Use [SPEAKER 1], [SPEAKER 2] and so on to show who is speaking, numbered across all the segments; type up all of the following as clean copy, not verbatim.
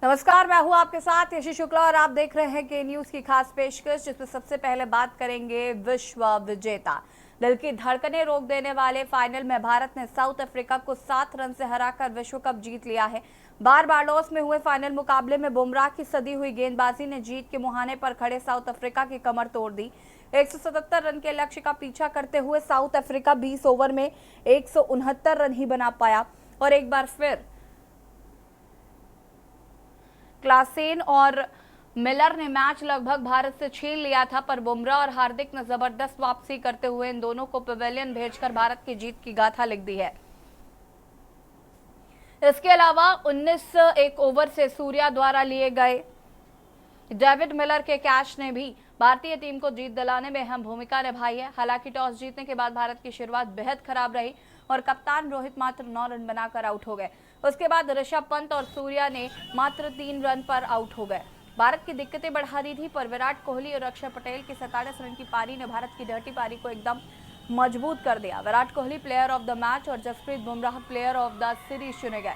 [SPEAKER 1] नमस्कार, मैं हूं आपके साथ यशी शुक्ला और आप देख रहे हैं के न्यूज की खास पेशकश, जिसमें सबसे पहले बात करेंगे विश्व विजेता। दिल की धड़कनें रोक देने वाले फाइनल में भारत ने साउथ अफ्रीका को 7 रन से हराकर विश्व कप जीत लिया है। बारबाडोस में हुए फाइनल मुकाबले में बुमराह की सदी हुई गेंदबाजी ने जीत के मुहाने पर खड़े साउथ अफ्रीका की कमर तोड़ दी। 177 रन के लक्ष्य का पीछा करते हुए साउथ अफ्रीका 20 ओवर में 169 रन ही बना पाया और एक बार फिर क्लासेन और मिलर ने मैच लगभग भारत से छीन लिया था, पर बुमराह और हार्दिक ने जबरदस्त वापसी करते हुए इन दोनों को पवेलियन भेजकर भारत की जीत की गाथा लिख दी है। इसके अलावा 19 एक ओवर से सूर्या द्वारा लिए गए डेविड मिलर के कैच ने भी भारतीय टीम को जीत दिलाने में अहम भूमिका निभाई है। हालांकि टॉस जीतने के बाद भारत की शुरुआत बेहद खराब रही और कप्तान रोहित मात्र 9 रन बनाकर आउट हो गए। उसके बाद ऋषभ पंत और सूर्या ने मात्र 3 रन पर आउट हो गए। भारत की दिक्कतें बढ़ा दी थी, पर विराट कोहली और अक्षर पटेल की 47 रन की पारी ने भारत की डर्टी पारी को एकदम मजबूत कर दिया। Virat Kohli player of the match और Jasprit Bumrah player of the series चुने गए।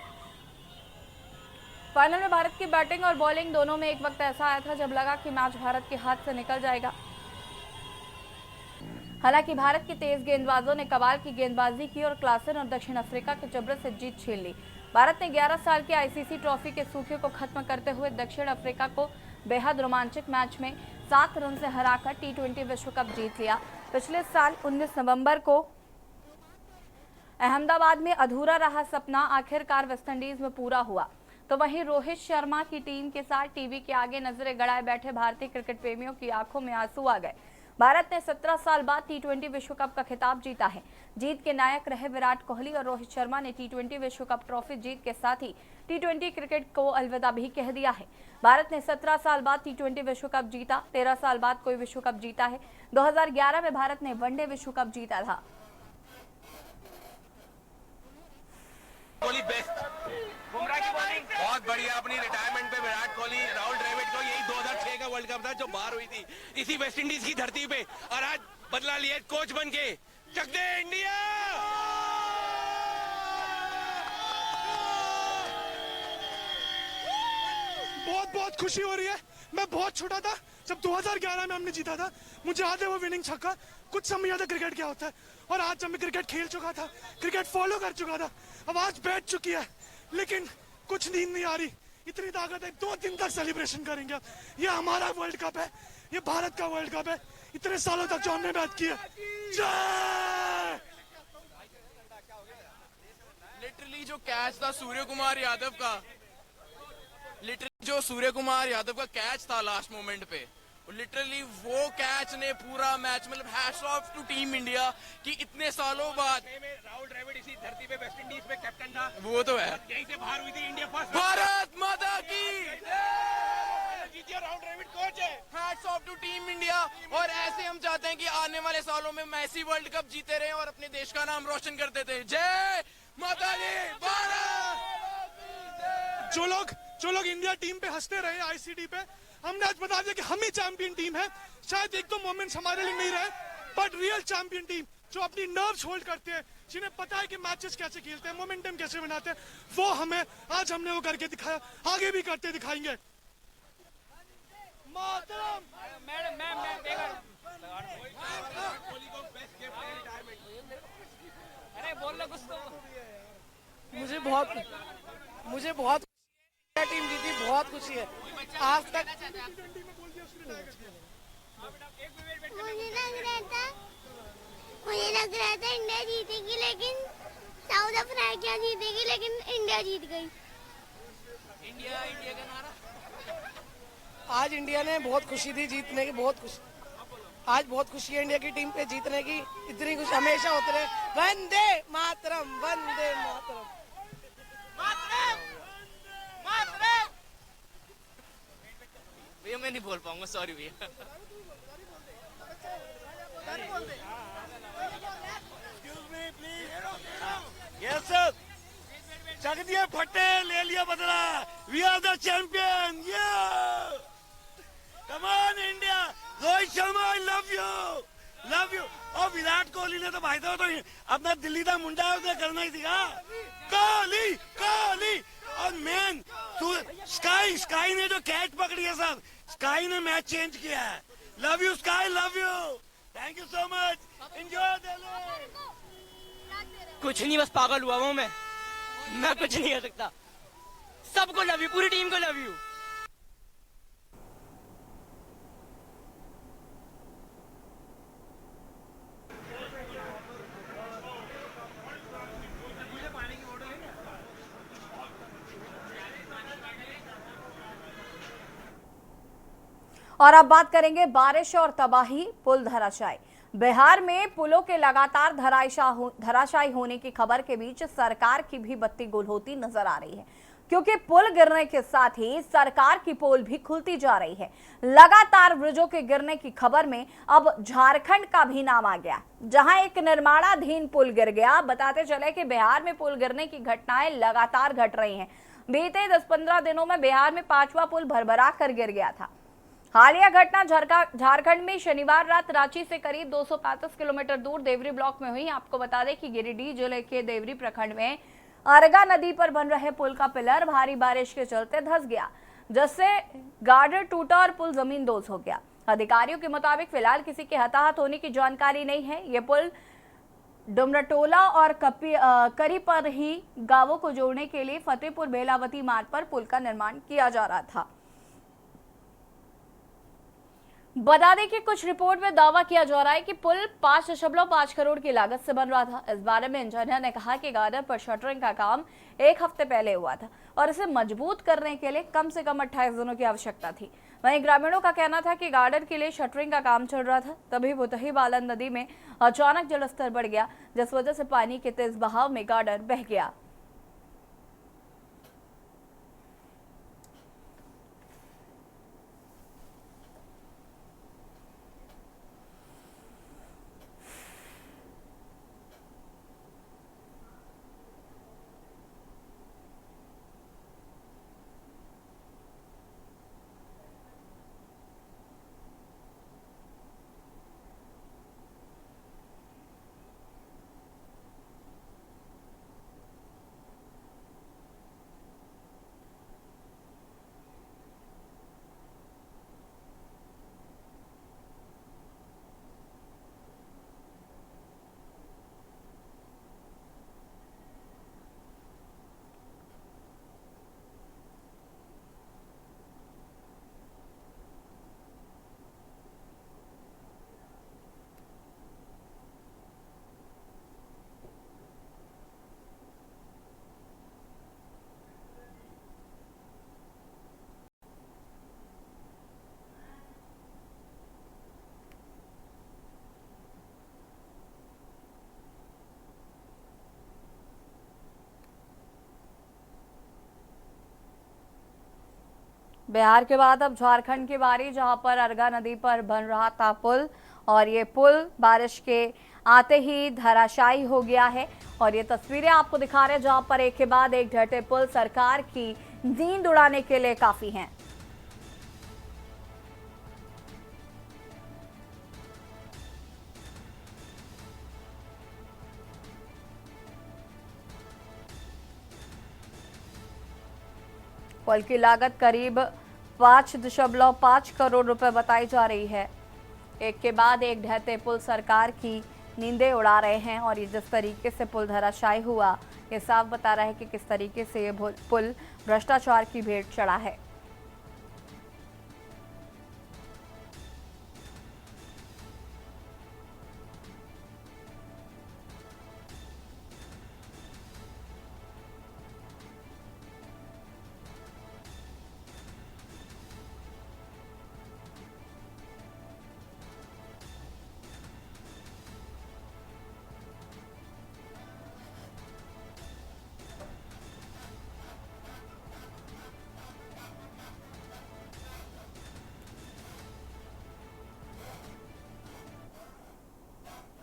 [SPEAKER 1] फाइनल में भारत की बैटिंग और बॉलिंग दोनों में एक वक्त ऐसा आया था जब लगा कि मैच भारत के हाथ से निकल जाएगा। हालांकि भारत के तेज गेंदबाजों ने कमाल की गेंदबाजी की और क्लासेन और दक्षिण अफ्रीका के जबरत से जीत छीन ली। भारत ने 11 साल की आईसीसी ट्रॉफी के सूखे को खत्म करते हुए दक्षिण अफ्रीका को बेहद रोमांचक मैच में 7 रन से हराकर टी20 विश्व कप जीत लिया। पिछले साल 19 नवंबर को अहमदाबाद में अधूरा रहा सपना आखिरकार वेस्टइंडीज में पूरा हुआ, तो वहीं रोहित शर्मा की टीम के साथ टीवी के आगे नजरें गड़ाए बैठे भारतीय क्रिकेट प्रेमियों की आंखों में आंसू आ गए। भारत ने 17 साल बाद टी20 विश्व कप का खिताब जीता है। जीत के नायक रहे विराट कोहली और रोहित शर्मा ने टी20 विश्व कप ट्रॉफी जीत के साथ ही टी20 क्रिकेट को अलविदा भी कह दिया है। भारत ने 17 साल बाद टी20 विश्व कप जीता, 13 साल बाद कोई विश्व कप जीता है। 2011 में भारत ने वनडे विश्व कप जीता था।
[SPEAKER 2] कोहली बेस्ट, बुमराह की बॉलिंग बहुत बढ़िया। अपनी रिटायरमेंट पे विराट कोहली, राहुल द्रविड़ को यही 2006 का वर्ल्ड कप था जो बाहर हुई थी इसी वेस्ट इंडीज की धरती पे, और आज बदला लिया कोच बन के। चक दे इंडिया।
[SPEAKER 3] बहुत बहुत खुशी हो रही है। मैं बहुत छोटा था जब 2011 में हमने जीता था, मुझे याद है वो विनिंग छक्का। कुछ समझ आता क्रिकेट क्या होता है, और आज जब मैं क्रिकेट खेल चुका था, क्रिकेट फॉलो कर चुका था, अब आज बैठ चुकी है, लेकिन कुछ नींद नहीं आ रही। इतनी ताकत है, 2 दिन तक सेलिब्रेशन करेंगे। ये हमारा वर्ल्ड कप है, ये भारत का वर्ल्ड कप है। इतने सालों तक जो हमने बात की है, जय।
[SPEAKER 4] लिटरली जो कैच था सूर्य कुमार यादव का, लिटरली का कैच था लास्ट मोमेंट पे, लिटरली वो कैच ने पूरा मैच, मतलब hats off to team India कि इतने सालों बाद।
[SPEAKER 2] राहुल द्रविड़ इसी धरती पे वेस्ट इंडीज पे कैप्टन था,
[SPEAKER 4] वो तो है,
[SPEAKER 2] यहीं से बाहर हुई थी इंडिया फर्स्ट।
[SPEAKER 4] भारत माता की
[SPEAKER 2] जीती और राहुल द्रविड़ कोच है।
[SPEAKER 4] Hats off to team India. और ऐसे हम चाहते हैं कि आने वाले सालों में मैसी वर्ल्ड कप जीते रहे और अपने देश का नाम रोशन करते थे। जय माता दी भारत।
[SPEAKER 3] जो लोग इंडिया टीम पे हंसते रहे आईसीडी पे, हमने आज बता दिया कि हम ही चैंपियन टीम है। शायद एक दो मोमेंट्स हमारे लिए नहीं रहे, बट रियल चैंपियन टीम जो अपनी नर्व्स होल्ड करते हैं, जिन्हें पता है कि मैचेस कैसे खेलते हैं, मोमेंटम कैसे बनाते हैं, वो हमें आज हमने वो करके दिखाया, आगे भी करते दिखाएंगे। मातरम।
[SPEAKER 5] अरे बोल लो कुछ तो। मुझे बहुत टीम जीती, बहुत खुशी है। आज तक
[SPEAKER 6] मुझे लग रहा था इंडिया जीतेगी, लेकिन साउथ अफ्रीका जीतेगी, लेकिन इंडिया जीत गई।
[SPEAKER 4] इंडिया का नारा।
[SPEAKER 5] आज इंडिया ने बहुत खुशी दी जीतने की, बहुत खुशी। आज बहुत खुशी है इंडिया की टीम पे जीतने की। इतनी खुशी हमेशा होते रहे। वंदे मातरम, वंदे मातरम।
[SPEAKER 4] भैया मैं नहीं बोल पाऊंगा, सॉरी भैया।
[SPEAKER 2] यस सर, चक दिया फटे, ले लिया बदला। We are the champion. Come on India. Rohit Sharma, I love you. और विराट कोहली ने तो भाई साहब तो अपना दिल्ली का मुंडा उसने करना ही थी। कोहली
[SPEAKER 7] और मेन स्काई ने जो कैच पकड़ी है साहब, स्काई ने मैच चेंज किया है। Love you sky, love you, thank you so much, enjoy Delhi.
[SPEAKER 8] कुछ नहीं, बस पागल हुआ हूँ मैं कुछ नहीं कर सकता। सबको लव यू, पूरी टीम को लव यू।
[SPEAKER 1] और अब बात करेंगे बारिश और तबाही, पुल धराशायी। बिहार में पुलों के लगातार धराशायी होने की खबर के बीच सरकार की भी बत्ती गुल होती नजर आ रही है, क्योंकि पुल गिरने के साथ ही सरकार की पोल भी खुलती जा रही है। लगातार ब्रिजों के गिरने की खबर में अब झारखंड का भी नाम आ गया, जहां एक निर्माणाधीन पुल गिर गया। बताते चले कि बिहार में पुल गिरने की घटनाएं लगातार घट रही हैं। बीते 10-15 दिनों में बिहार में 5वां पुल भरभरा कर गिर गया था। हालिया घटना झारखंड में शनिवार रात रांची से करीब 235 किलोमीटर दूर देवरी ब्लॉक में हुई। आपको बता दें कि गिरिडीह जिले के देवरी प्रखंड में अरगा नदी पर बन रहे पुल का पिलर भारी बारिश के चलते धंस गया, जिससे गार्डर टूटा और पुल जमींदोज हो गया। अधिकारियों के मुताबिक फिलहाल किसी के हताहत होने की जानकारी नहीं है। ये पुल डुमरटोला और करी पर ही गांवों को जोड़ने के लिए फतेहपुर बेलावती मार्ग पर पुल का निर्माण किया जा रहा था। बता दें कि कुछ रिपोर्ट में दावा किया जा रहा है कि पुल 5.5 करोड़ की लागत से बन रहा था। इस बारे में इंजीनियर ने कहा कि गार्डर पर शटरिंग का काम 1 हफ्ते पहले हुआ था और इसे मजबूत करने के लिए कम से कम 28 दिनों की आवश्यकता थी। वहीं ग्रामीणों का कहना था कि गार्डर के लिए शटरिंग का काम चल रहा था, तभी भुतही बालन नदी में अचानक जलस्तर बढ़ गया, जिस वजह से पानी के तेज बहाव में गार्डर बह गया। बिहार के बाद अब झारखंड की बारी, जहां पर अरगा नदी पर बन रहा था पुल और ये पुल बारिश के आते ही धराशायी हो गया है। और ये तस्वीरें आपको दिखा रहे हैं जहां पर एक के बाद एक ढहते पुल सरकार की नींद उड़ाने के लिए काफी हैं। पुल की लागत करीब 5.5 करोड़ रुपए बताई जा रही है। एक के बाद एक ढहते पुल सरकार की नींदें उड़ा रहे हैं और ये जिस तरीके से पुल धराशायी हुआ, ये साफ बता रहा है कि किस तरीके से ये पुल भ्रष्टाचार की भेंट चढ़ा है।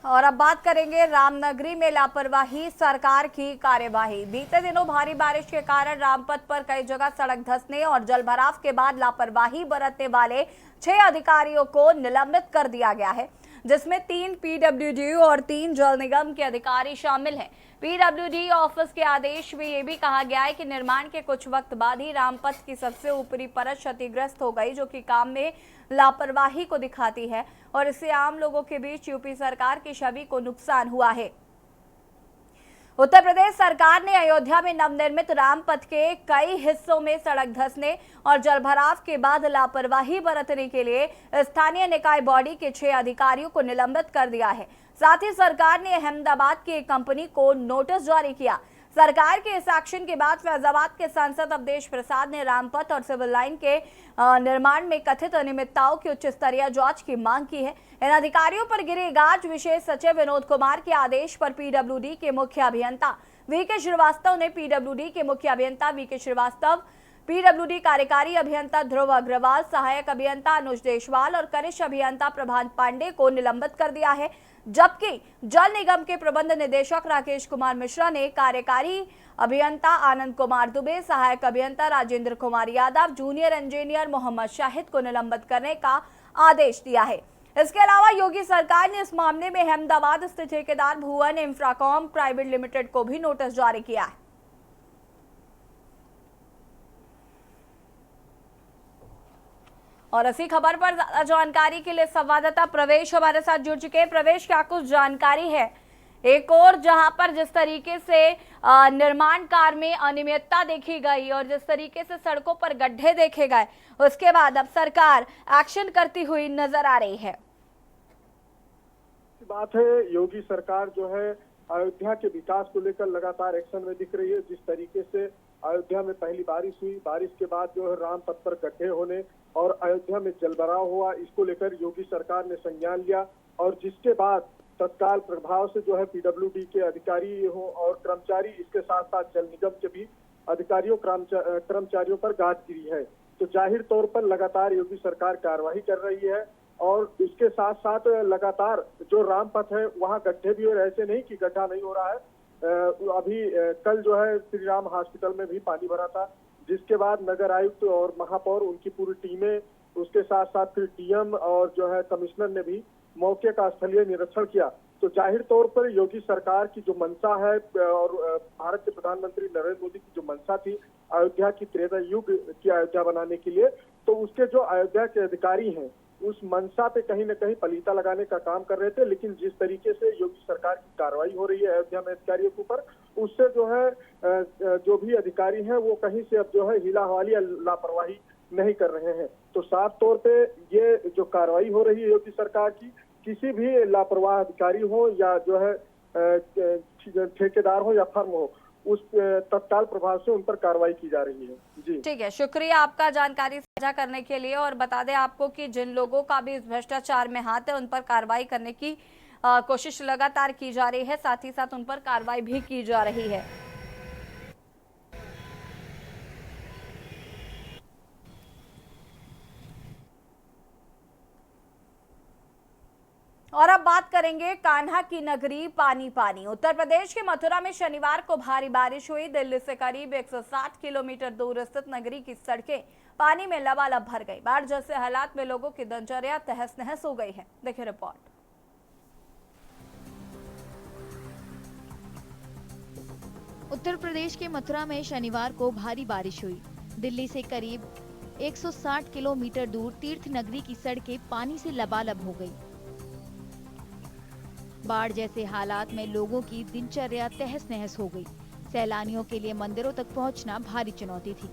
[SPEAKER 1] और अब बात करेंगे रामनगरी में लापरवाही, सरकार की कार्यवाही। बीते दिनों भारी बारिश के कारण रामपथ पर कई जगह सड़क धंसने और जलभराव के बाद लापरवाही बरतने वाले 6 अधिकारियों को निलंबित कर दिया गया है। जिसमें 3 पीडब्ल्यूडी और 3 जल निगम के अधिकारी शामिल हैं। पीडब्ल्यूडी ऑफिस के आदेश में ये भी कहा गया है कि निर्माण के कुछ वक्त बाद ही रामपथ की सबसे ऊपरी परत क्षतिग्रस्त हो गई, जो कि काम में लापरवाही को दिखाती है और इससे आम लोगों के बीच यूपी सरकार की छवि को नुकसान हुआ है। उत्तर प्रदेश सरकार ने अयोध्या में नवनिर्मित रामपथ के कई हिस्सों में सड़क धंसने और जलभराव के बाद लापरवाही बरतने के लिए स्थानीय निकाय बॉडी के 6 अधिकारियों को निलंबित कर दिया है। साथ ही सरकार ने अहमदाबाद की एक कंपनी को नोटिस जारी किया। सरकार के इस एक्शन के बाद फैजाबाद के सांसद अवधेश प्रसाद ने रामपथ और सिविल लाइन के निर्माण में कथित अनियमितताओं की उच्च स्तरीय जांच की मांग की है। इन अधिकारियों पर गिरे गाज विशेष सचिव विनोद कुमार के आदेश पर पीडब्ल्यूडी के मुख्य अभियंता वीके श्रीवास्तव ने पीडब्ल्यूडी कार्यकारी अभियंता ध्रुव अग्रवाल, सहायक अभियंता अनुज देशवाल और कनिष्ठ अभियंता प्रभात पांडे को निलंबित कर दिया है, जबकि जल निगम के प्रबंध निदेशक राकेश कुमार मिश्रा ने कार्यकारी अभियंता आनंद कुमार दुबे, सहायक अभियंता राजेंद्र कुमार यादव, जूनियर इंजीनियर मोहम्मद शाहिद को निलंबित करने का आदेश दिया है। इसके अलावा योगी सरकार ने इस मामले में अहमदाबाद स्थित ठेकेदार भुवन इंफ्राकॉम प्राइवेट लिमिटेड को भी नोटिस जारी किया है। और इसी खबर पर ज्यादा जानकारी के लिए संवाददाता प्रवेश हमारे साथ जुड़ चुके हैं। प्रवेश, क्या कुछ जानकारी है? एक और जहां पर जिस तरीके से निर्माण कार्य में अनियमितता देखी गई और जिस तरीके से सड़कों पर गड्ढे देखे गए, उसके बाद अब सरकार एक्शन करती हुई नजर आ रही है।
[SPEAKER 9] बात है, योगी सरकार जो है अयोध्या के विकास को लेकर लगातार एक्शन में दिख रही है। जिस तरीके से अयोध्या में पहली बारिश हुई, बारिश के बाद जो है रामपथ पर गड्ढे होने और अयोध्या में जलभराव हुआ, इसको लेकर योगी सरकार ने संज्ञान लिया और जिसके बाद तत्काल प्रभाव से जो है पीडब्ल्यूडी के अधिकारी हो और कर्मचारी, इसके साथ साथ जल निगम के भी अधिकारियों कर्मचारियों पर गाज गिरी है। तो जाहिर तौर पर लगातार योगी सरकार कार्रवाई कर रही है और इसके साथ साथ लगातार जो रामपथ है वहाँ गड्ढे भी हो रहे, ऐसे नहीं कि गड्ढा नहीं हो रहा है। अभी कल जो है श्री राम हॉस्पिटल में भी पानी भरा था, जिसके बाद नगर आयुक्त और महापौर, उनकी पूरी टीमें, उसके साथ साथ फिर डीएम और जो है कमिश्नर ने भी मौके का स्थलीय निरीक्षण किया। तो जाहिर तौर पर योगी सरकार की जो मंशा है और भारत के प्रधानमंत्री नरेंद्र मोदी की जो मंशा थी अयोध्या की त्रेता युग की अयोध्या बनाने के लिए, तो उसके जो अयोध्या के अधिकारी हैं उस मंशा पे कहीं न कहीं पलीता लगाने का काम कर रहे थे। लेकिन जिस तरीके से योगी सरकार की कार्रवाई हो रही है अयोध्या में अधिकारियों के ऊपर, उससे जो है जो भी अधिकारी हैं वो कहीं से अब जो है हिला हवाली या लापरवाही नहीं कर रहे हैं। तो साफ तौर पे ये जो कार्रवाई हो रही है योगी सरकार की, किसी भी लापरवाह अधिकारी हो या जो है ठेकेदार हो या फर्म हो, उस तत्काल प्रभाव से उन पर कार्रवाई की जा रही है। जी
[SPEAKER 1] ठीक है, शुक्रिया आपका जानकारी साझा करने के लिए। और बता दें आपको कि जिन लोगों का भी इस भ्रष्टाचार में हाथ है उन पर कार्रवाई करने की कोशिश लगातार की जा रही है, साथ ही साथ उन पर कार्रवाई भी की जा रही है। और अब बात करेंगे कान्हा की नगरी पानी पानी। उत्तर प्रदेश के मथुरा में शनिवार को भारी बारिश हुई। दिल्ली से करीब 160 किलोमीटर दूर स्थित नगरी की सड़कें पानी में लबालब भर गई। बाढ़ जैसे हालात में लोगों की दिनचर्या तहस नहस हो गई है। देखिए रिपोर्ट।
[SPEAKER 10] उत्तर प्रदेश के मथुरा में शनिवार को भारी बारिश हुई। दिल्ली से करीब 160 किलोमीटर दूर तीर्थ नगरी की सड़कें पानी से लबालब हो गई। बाढ़ जैसे हालात में लोगों की दिनचर्या तहस नहस हो गई। सैलानियों के लिए मंदिरों तक पहुंचना भारी चुनौती थी।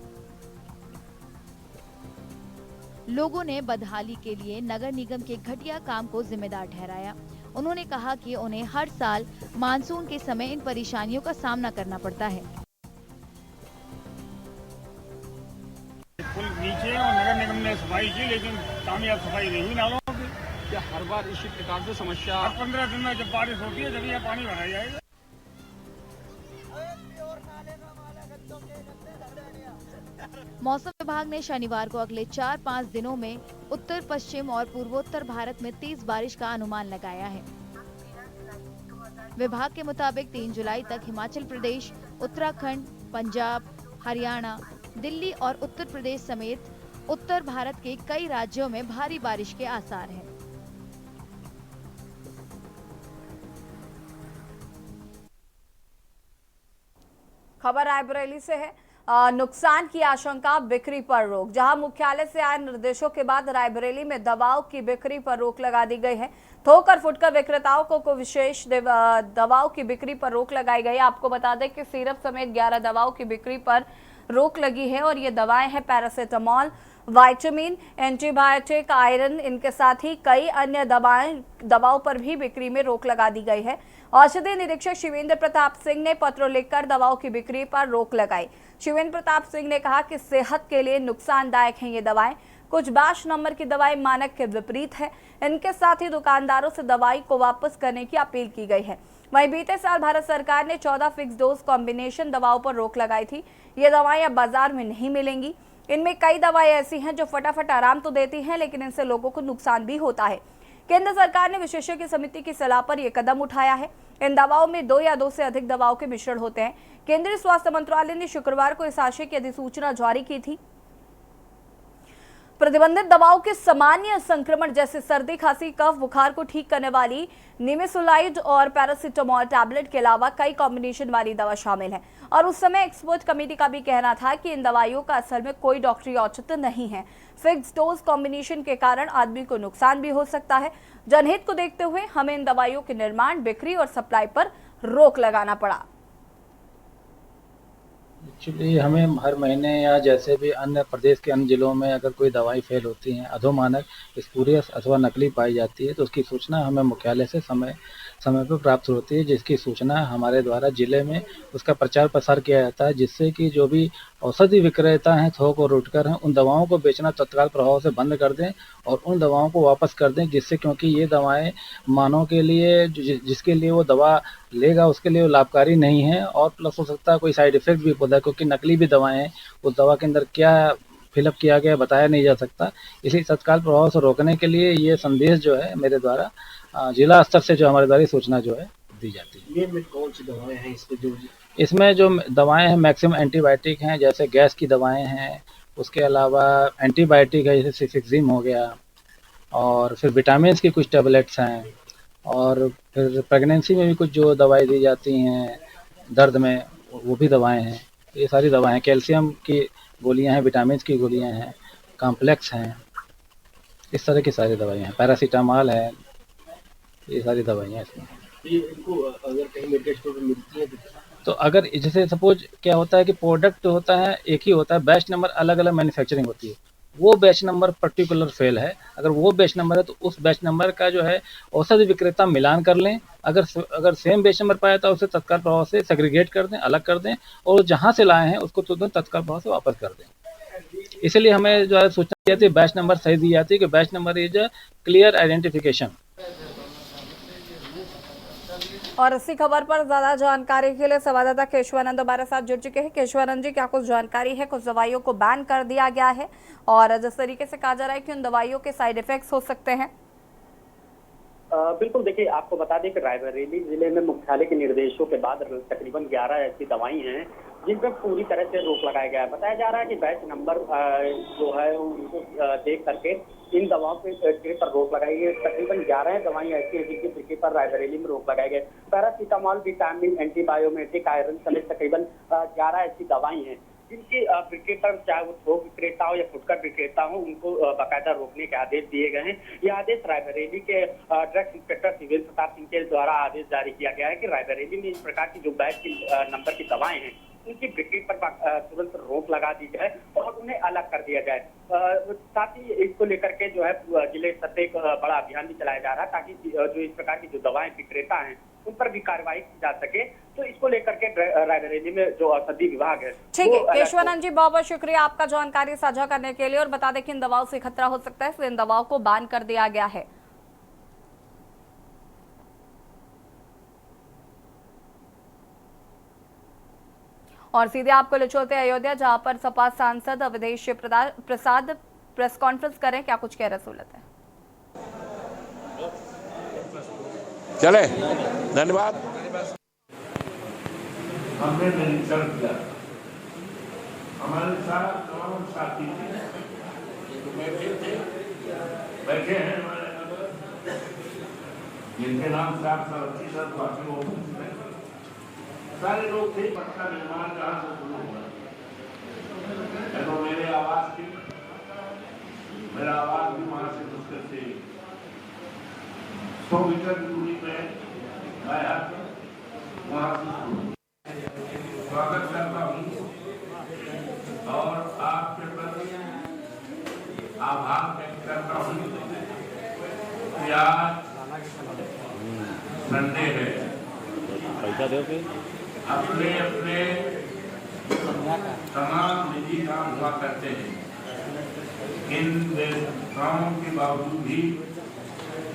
[SPEAKER 10] लोगों ने बदहाली के लिए नगर निगम के घटिया काम को जिम्मेदार ठहराया। उन्होंने कहा कि उन्हें हर साल मानसून के समय इन परेशानियों का सामना करना पड़ता है।
[SPEAKER 7] पुल नीचे और नगर निगम ने सफाई की, लेकिन कामयाब सफाई नहीं हुई नालों की।
[SPEAKER 11] क्या हर बार इसी प्रकार से समस्या?
[SPEAKER 7] 15 दिन में जब बारिश होती है जब ये पानी भरा जाएगा।
[SPEAKER 10] मौसम विभाग ने शनिवार को अगले 4-5 दिनों में उत्तर पश्चिम और पूर्वोत्तर भारत में तेज बारिश का अनुमान लगाया है। विभाग के मुताबिक 3 जुलाई तक हिमाचल प्रदेश, उत्तराखंड, पंजाब, हरियाणा, दिल्ली और उत्तर प्रदेश समेत उत्तर भारत के कई राज्यों में भारी बारिश के आसार हैं।
[SPEAKER 1] खबर रायबरेली से है। नुकसान की आशंका, बिक्री पर रोक। जहां मुख्यालय से आए निर्देशों के बाद रायबरेली में दवाओं की बिक्री पर रोक लगा दी गई है। थोक और फुटकर विक्रेताओं को विशेष दवाओं की बिक्री पर रोक लगाई गई है। आपको बता दें कि सिरप समेत 11 दवाओं की बिक्री पर रोक लगी है और ये दवाएं हैं पैरासीटामोल, विटामिन, एंटीबायोटिक, आयरन। इनके साथ ही कई अन्य दवाओं पर भी बिक्री में रोक लगा दी गई है। औषधि निरीक्षक शिवेंद्र प्रताप सिंह ने पत्र लिखकर दवाओं की बिक्री पर रोक लगाई। शिवेंद्र प्रताप सिंह ने कहा कि सेहत के लिए नुकसानदायक हैं ये दवाएं। कुछ बैच नंबर की दवाएं मानक के विपरीत है। इनके साथ ही दुकानदारों से दवाई को वापस करने की अपील की गई है। वहीं बीते साल भारत सरकार ने 14 फिक्स डोज कॉम्बिनेशन दवाओं पर रोक लगाई थी। ये दवाएं अब बाजार में नहीं मिलेंगी। इनमें कई दवाएं ऐसी हैं जो फटाफट आराम तो देती हैं, लेकिन इनसे लोगों को नुकसान भी होता है। केंद्र सरकार ने विशेषज्ञ समिति की सलाह पर यह कदम उठाया है। इन दवाओं में 2 या 2 से अधिक दवाओं के मिश्रण होते हैं। केंद्रीय स्वास्थ्य मंत्रालय ने शुक्रवार को इस आशय की अधिसूचना जारी की थी। प्रतिबंधित दवाओं के सामान्य संक्रमण जैसे सर्दी, खांसी, कफ, बुखार को ठीक करने वाली निमेसुलाइड और पैरासीटामोल टैबलेट के अलावा कई कॉम्बिनेशन वाली दवा शामिल है। और उस समय एक्सपर्ट कमेटी का भी कहना था कि इन दवाइयों का असल में कोई डॉक्टरी औचित्य नहीं है। फिक्स डोज कॉम्बिनेशन के कारण आदमी को नुकसान भी हो सकता है। जनहित को देखते हुए हमें इन दवाइयों के निर्माण, बिक्री और सप्लाई पर रोक लगाना पड़ा।
[SPEAKER 12] एक्चुअली हमें हर महीने या जैसे भी अन्य प्रदेश के अन्य जिलों में अगर कोई दवाई फेल होती हैं, अधोमानक, स्पूरियस अथवा नकली पाई जाती है तो उसकी सूचना हमें मुख्यालय से समय पर प्राप्त होती है, जिसकी सूचना हमारे द्वारा जिले में उसका प्रचार प्रसार किया जाता है, जिससे कि जो भी औषधि विक्रेता हैं, थोक और फुटकर हैं, उन दवाओं को बेचना तत्काल प्रभाव से बंद कर दें और उन दवाओं को वापस कर दें, जिससे क्योंकि ये दवाएं मानव के लिए जिसके लिए वो दवा लेगा उसके लिए वो लाभकारी नहीं है और प्लस हो सकता है कोई साइड इफेक्ट भी होता है, क्योंकि नकली भी दवाएं हैं, उस दवा के अंदर क्या फिलअप किया गया बताया नहीं जा सकता। इसलिए तत्काल प्रभाव से रोकने के लिए ये संदेश जो है मेरे द्वारा जिला स्तर से जो हमारे द्वारा सूचना जो है दी जाती है।
[SPEAKER 13] ये में कौन सी दवाएं हैं
[SPEAKER 12] इसमें जो दवाएं हैं मैक्सिमम एंटीबायोटिक हैं, जैसे गैस की दवाएं हैं, उसके अलावा एंटीबायोटिक है जैसे सिफिक्सिम हो गया, और फिर विटामिन की कुछ टेबलेट्स हैं, और फिर प्रेगनेंसी में भी कुछ जो दवाई दी जाती हैं दर्द में वो भी दवाएं हैं। ये सारी दवाएं हैं, कैल्शियम की गोलियां हैं, विटामिन की गोलियां हैं, कॉम्प्लेक्स हैं, इस तरह की सारी दवाइयाँ हैं, पैरासीटामोल है, ये सारी दवाइयाँ इसमें।
[SPEAKER 13] ये इनको अगर कहीं मेडिकल स्टोर में मिलती है
[SPEAKER 12] तो अगर जैसे सपोज क्या होता है कि प्रोडक्ट होता है एक ही होता है, बैच नंबर अलग अलग मैन्युफैक्चरिंग होती है, वो बैच नंबर पर्टिकुलर फेल है, अगर वो बैच नंबर है तो उस बैच नंबर का जो है औषधि विक्रेता मिलान कर लें। अगर सेम बैच नंबर पाया था उसे तत्काल प्रभाव से सेग्रीगेट कर दें, अलग कर दें, और जहाँ से लाए हैं उसको तुरंत तत्काल प्रभाव से वापस कर दें। इसलिए हमें जो है सूचना दी जाती है, बैच नंबर सही दी जाती है कि batch number is clear identification.
[SPEAKER 1] और इसी खबर पर ज्यादा जानकारी के लिए संवाददाता केशवानंद हमारे साथ जुड़ चुके हैं। केशवानंद जी, क्या कुछ जानकारी है? कुछ दवाइयों को बैन कर दिया गया है और जिस तरीके से कहा जा रहा है कि उन दवाइयों के साइड इफेक्ट्स हो सकते हैं।
[SPEAKER 14] बिल्कुल, देखिए आपको बता दें कि रायबरेली जिले में मुख्यालय के निर्देशों के बाद तकरीबन 11 ऐसी दवाई हैं जिन पर पूरी तरह से रोक लगाया गया है। बताया जा रहा है कि बैच नंबर जो है उनको देख करके इन दवाओं पर रोक लगाई गई। तकरीबन 11 दवाई ऐसी हैं जिनकी बिक्री पर रायबरेली में रोक लगाई गई। पैरासीटामोल, विटामिन, एंटीबायोटिक, आयरन समेत तकरीबन 11 ऐसी दवाई हैं जिनके विक्रेता, चाहे वो थोक विक्रेता हो या फुटकर विक्रेता हो, उनको बाकायदा रोकने के आदेश दिए गए हैं। ये आदेश रायबरेली के ड्रग्स इंस्पेक्टर शिवेंद्र प्रताप सिंह के द्वारा आदेश जारी किया गया है कि रायबरेली में इस प्रकार की जो बैच नंबर की दवाएं हैं उनकी बिक्री पर तुरंत रोक लगा दी जाए और उन्हें अलग कर दिया जाए। साथ ही इसको लेकर के जो है जिले स्तर पर एक बड़ा अभियान भी चलाया जा रहा है ताकि जो इस प्रकार की जो दवाएं विक्रेता हैं उन पर भी कार्रवाई की जा सके। तो इसको लेकर के रायबरेली में जो औषधि विभाग है।
[SPEAKER 1] ठीक है केशवानंद जी, बहुत बहुत शुक्रिया आपका जानकारी साझा करने के लिए। और बता दें कि इन दवाओं से खतरा हो सकता है, इसलिए इन दवाओं को बैन कर दिया गया है। और सीधे आपको ले चलते हैं अयोध्या, जहां पर सपा सांसद अवधेश प्रसाद प्रेस कॉन्फ्रेंस करें। क्या कुछ कह रसूलत है?
[SPEAKER 15] चले, धन्यवाद।
[SPEAKER 16] हमने निरीक्षण किया, हमारे साथ तमाम साथी बैठे हैं हमारे, जिनके नाम से आप बाकी लोग सारे लोग थे, पट्टा निर्माण कहाँ से शुरू हुआ? तो मेरे आवास की, मेरा आवास भी वहां से मुश्किल से 100 मीटर की दूरी पे आया, वहां से स्वागत करता हूँ और आपके प्रति आभार व्यक्त करता हूँ कि आज संडे है, अपने अपने तमाम निजी काम हुआ करते हैं, इन कामों के बावजूद भी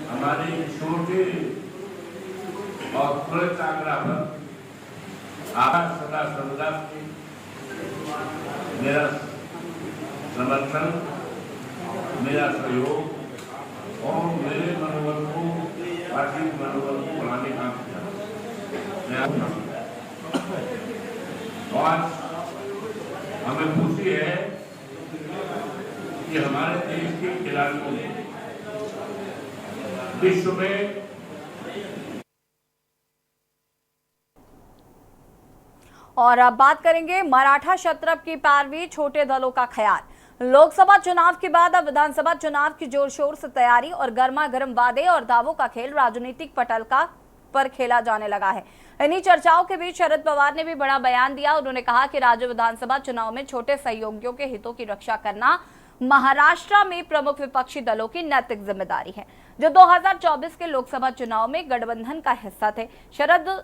[SPEAKER 16] हमारे छोटे और त्वरित आग्रह पर आज सदा सर्वदा मेरा समर्थन, मेरा सहयोग और मेरे मनोबल को, पार्टी मनोबल को बढ़ाने का आज हमें खुशी है कि हमारे देश के खिलाड़ियों ने विश्व में
[SPEAKER 1] और अब बात करेंगे मराठा क्षत्रप की पैरवी, छोटे दलों का ख्याल। लोकसभा चुनाव के बाद अब विधानसभा चुनाव की जोर शोर से तैयारी और गर्मा गर्म वादे और दावों का खेल राजनीतिक पटल पर खेला जाने लगा है। इन्हीं चर्चाओं के बीच शरद पवार ने भी बड़ा बयान दिया। उन्होंने कहा कि राज्य विधानसभा चुनाव में छोटे सहयोगियों के हितों की रक्षा करना महाराष्ट्र में प्रमुख विपक्षी दलों की नैतिक जिम्मेदारी है, जो 2024 के लोकसभा चुनाव में गठबंधन का हिस्सा थे। शरद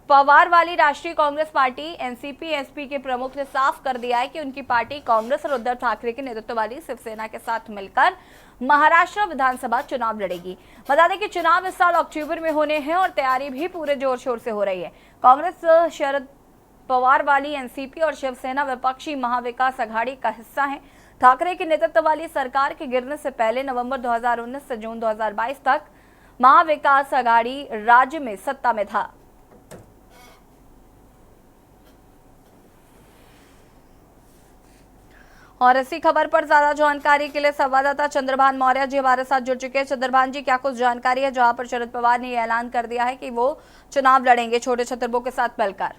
[SPEAKER 1] पवार वाली राष्ट्रीय कांग्रेस पार्टी एनसीपी एसपी के प्रमुख ने साफ कर दिया है कि उनकी पार्टी कांग्रेस और उद्धव ठाकरे के नेतृत्व वाली शिवसेना के साथ मिलकर महाराष्ट्र विधानसभा चुनाव लड़ेगी। बता दें कि चुनाव इस साल अक्टूबर में होने हैं और तैयारी भी पूरे जोर शोर से हो रही है। कांग्रेस शरद पवार वाली एनसीपी और शिवसेना विपक्षी महाविकास अघाड़ी का हिस्सा है। ठाकरे के नेतृत्व वाली सरकार के गिरने से पहले नवंबर 2019 से जून 2022 तक महाविकास अघाड़ी राज्य में सत्ता में था। और इसी खबर पर ज्यादा जानकारी के लिए संवाददाता चंद्रभान मौर्य जी हमारे साथ जुड़ चुके हैं। चंद्रभान जी, क्या कुछ जानकारी है जहां पर शरद पवार ने यह ऐलान कर दिया है कि वो चुनाव लड़ेंगे छोटे छतरपुर के साथ मिलकर?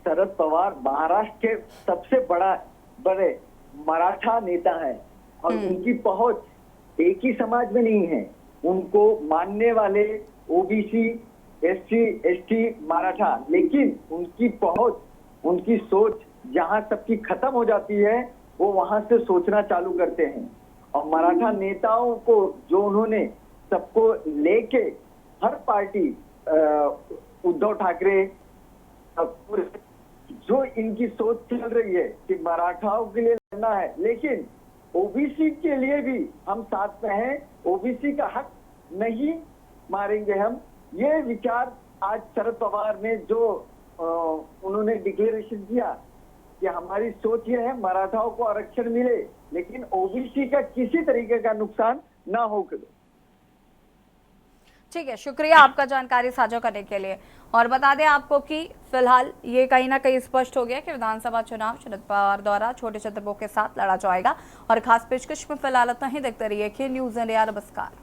[SPEAKER 17] शरद पवार महाराष्ट्र के सबसे बड़े मराठा नेता हैं और उनकी पहुंच एक ही समाज में नहीं है। उनको मानने वाले ओबीसी, एससी, एसटी, मराठा, लेकिन उनकी पहुंच, उनकी सोच जहां सबकी खत्म हो जाती है वो वहां से सोचना चालू करते हैं। और मराठा नेताओं को जो उन्होंने सबको लेके हर पार्टी, उद्धव ठाकरे, जो इनकी सोच चल रही है कि मराठाओं के लिए लड़ना है, लेकिन ओबीसी के लिए भी हम साथ में हैं, ओबीसी का हक नहीं मारेंगे हम। ये विचार आज शरद पवार ने जो उन्होंने डिक्लेरेशन किया कि हमारी सोच ये है मराठाओं को आरक्षण मिले, लेकिन ओबीसी का किसी तरीके का नुकसान ना हो।
[SPEAKER 1] ठीक है, शुक्रिया आपका जानकारी साझा करने के लिए। और बता दें आपको कि फिलहाल ये कहीं ना कहीं स्पष्ट हो गया कि विधानसभा चुनाव शरद पवार द्वारा छोटे छतरपुर के साथ लड़ा जाएगा। और खास पेशकश में फिलहाल इतना ही। देखते रहिए के न्यूज़ इंडिया। नमस्कार।